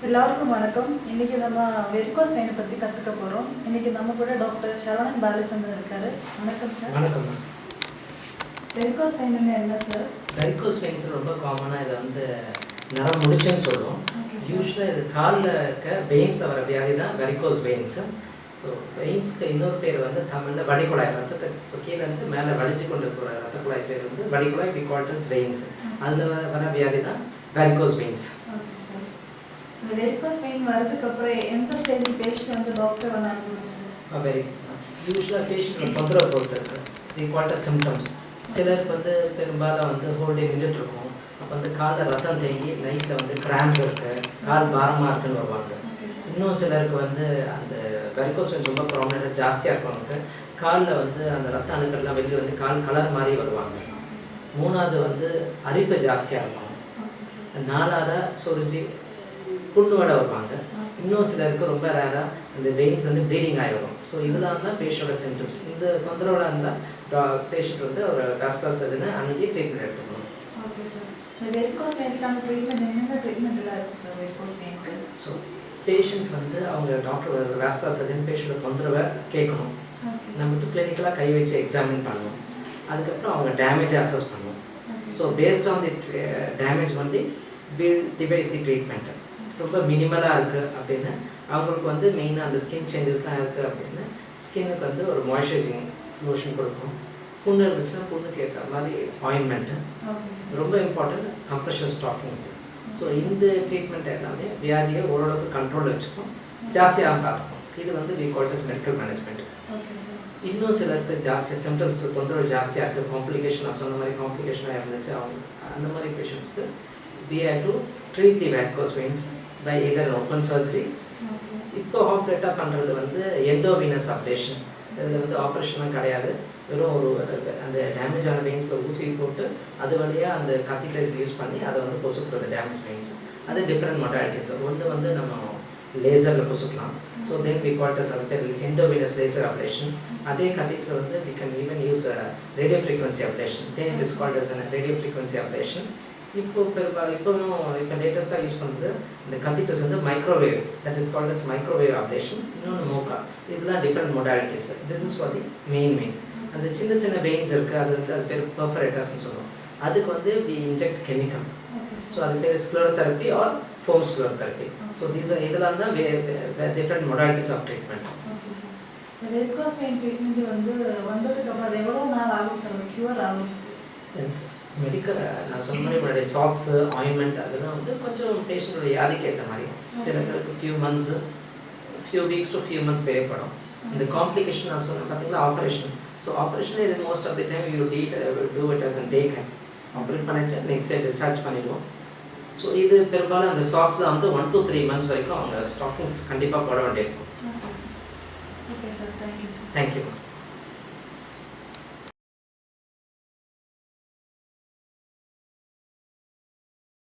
எல்லாருக்கும் வணக்கம். இன்னைக்கு நம்ம வெரிகோஸ் வெயினை பற்றி கற்றுக்க போகிறோம். இன்னைக்கு நம்ம கூட டாக்டர் சரவணன் பாலச்சந்திரன் இருக்காரு. வணக்கம் சார். வணக்கம். வெரிகோஸ் வெயின்னு என்ன சார்? வெரிகோஸ் வெயின்ஸ் ரொம்ப காமனாக இதை நரம் முடிச்சுன்னு சொல்லுவோம். யூஸ்வலாக இது காலில் இருக்க வெயின்ஸில் வர வியாதி தான் வெரிகோஸ் வெயின்ஸு. ஸோ வெயின்ஸ்க்கு இன்னொரு பேர் தமிழில் வடிகுழாய், ரத்தத்தை கீழேருந்து மேலே வலிச்சு கொண்டு இருக்கிற ரத்த குழாய் பேர் வடிகுழாய், வி கால் இட் வெயின்ஸ். அதில் வர வியாதி தான் வெரிகோஸ் வெயின்ஸ். இந்த வெரிகோஸ் வெயின் வரதுக்கு அப்புறம் எந்த ஸ்டேஜ் பேஷண்ட் டாக்டர் அனுப்புவாங்க சார்? வெரி யூஸ்வலாக பேஷண்ட் தொந்தரவு பொறுத்து இருக்குது. We call it symptoms. சிலருக்கு பெரும்பாலும் ஹோல் டே நின்றுட்டு இருக்கும். அப்போ காலில் ரத்தம் தேங்கி நைட்டில் கிராம்ஸ் இருக்குது, கால் பாரமாக இருக்குன்னு வருவாங்க. இன்னும் சிலருக்கு அந்த வெரிகோஸ் வெயின் ரொம்ப ப்ராமினெண்ட்டாக ஜாஸ்தியாக இருக்கவங்களுக்கு காலில் அந்த ரத்த அணுக்கள்லாம் வெளியே கால் கலர் மாதிரி வருவாங்க. மூணாவது அரிப்பு ஜாஸ்தியாக இருக்கும். நாலாவதாக சொரிஞ்சு புண்ணுவோட வருவாங்க. இன்னும் சிலருக்கு ரொம்ப ரேராக அந்த வெயின்ஸ் ப்ளீடிங் ஆகி வரும். ஸோ இதெல்லாம் தான் பேஷண்டோட சிம்டம்ஸ். இந்த தொந்தரவோட இருந்தால் பேஷண்ட் ஒரு வாஸ்குலர் சர்ஜனை அன்றைக்கி ட்ரீட்மெண்ட் எடுத்துக்கணும். Okay sir. இந்த வெரிகோஸ் வெயினுக்கான ட்ரீட்மெண்ட் என்னென்ன ட்ரீட்மெண்ட் எல்லாம் இருக்கும் சார் வெரிகோஸ் வெயினுக்கு? ஸோ பேஷண்ட் அவங்க டாக்டர் வாஸ்குலர் சர்ஜன் பேஷண்ட்டோட தொந்தரவை கேட்கணும். நம்ம கிளினிக்கலாக கை வச்சு எக்ஸாமின் பண்ணணும். அதுக்கப்புறம் அவங்க டேமேஜை அசஸ் பண்ணணும். So based on the damage will device the treatment. ரொம்ப மினிமலாக இருக்குது அப்படின்னு அவங்களுக்கு மெயினாக அந்த ஸ்கின் சேஞ்சஸ்லாம் இருக்குது அப்படின்னு ஸ்கின்னுக்கு ஒரு மாய்ஸ்சரைசிங் லோஷன் கொடுக்கும். புண்ணு இருந்துச்சுன்னா புண்ணுக்கு ஏற்ற மாதிரி ஆயின்மெண்ட்டு. ரொம்ப இம்பார்ட்டன்ட் கம்ப்ரெஷர் ஸ்டாக்கிங்ஸ். ஸோ இந்த ட்ரீட்மெண்ட் எல்லாமே வியாதியை ஓரளவுக்கு கண்ட்ரோலில் வச்சுக்கும், ஜாஸ்தியாக பார்த்துக்கும். இது we call it medical management. இன்னும் சிலருக்கு ஜாஸ்தியாக சிம்டம்ஸ் தொந்தரவு ஜாஸ்தியாக இருக்குது, காம்ப்ளிகேஷன் நான் சொன்ன மாதிரி காம்ப்ளிகேஷனாக இருந்துச்சு அவங்க அந்த மாதிரி பேஷண்ட்ஸ்க்கு we have to treat the varicose veins by either open surgery. இப்போ ஆப்ரேட்டாக பண்ணுறது எண்டோவீனஸ் அப்ளேஷன். இதில் ஆப்ரேஷன்லாம் கிடையாது. வெறும் அந்த டேமேஜ் ஆன வெயின்ஸில் ஊசி போட்டு அது வழியாக அந்த கத்திட்டர்ஸ் யூஸ் பண்ணி அதை பொசுக்கிறது டேமேஜ் வெயின்ஸ். அது டிஃப்ரெண்ட் மொடாலிட்டிஸ். ஒன்று நம்ம லேசரில் பொசுக்கலாம். So then we call it அது பேர் எண்டோவீனஸ் லேசர் அப்ளேஷன். அதே catheter we can even use radio frequency ablation. Then it is called as radio frequency ablation. இப்போ லேட்டஸ்ட்டாக யூஸ் பண்ணுறது இந்த catheters microwave, that is called as microwave ablation. இன்னொன்று MOCA. இதெல்லாம் different modalities. This is for the main. அந்த சின்ன சின்ன veins இருக்குது, அது பேர் பெர்ஃபரேட்டர்ஸ்னு சொல்லுவோம். அதுக்கு வி இன்ஜெக்ட் கெமிக்கல். ஸோ அது பேர் sclerotherapy or foam sclerotherapy. So இதெல்லாம் தான் different modalities of treatment. Varicose vein treatment வந்ததுக்கு அப்புறம் அது எவ்வளோ நாள் ஆகும் சார் க்யூர் ஆகும்? எஸ், மெடிக்கல் நான் சொன்ன மாதிரி முன்னாடி சாக்ஸு ஆயின்மெண்ட் அதெல்லாம் கொஞ்சம் பேஷண்ட்டோட வியாதிக்கு ஏற்ற மாதிரி சில பேருக்கு few weeks to few months தேவைப்படும். இந்த காம்ப்ளிகேஷன் நான் சொன்னேன் பார்த்தீங்களா, ஆப்ரேஷன். ஸோ ஆப்ரேஷன் இது most of the time you do it as and day care. Operate பண்ணிவிட்டு நெக்ஸ்ட் டே டிஸ்சார்ஜ் பண்ணிவிடுவோம். ஸோ இது பெரும்பாலும் அந்த சாக்ஸில் 1 to 3 months வரைக்கும் அவங்க ஸ்டாக்கிங்ஸ் கண்டிப்பாக போட வேண்டியிருக்கும். Okay sir, thank you sir. Thank you.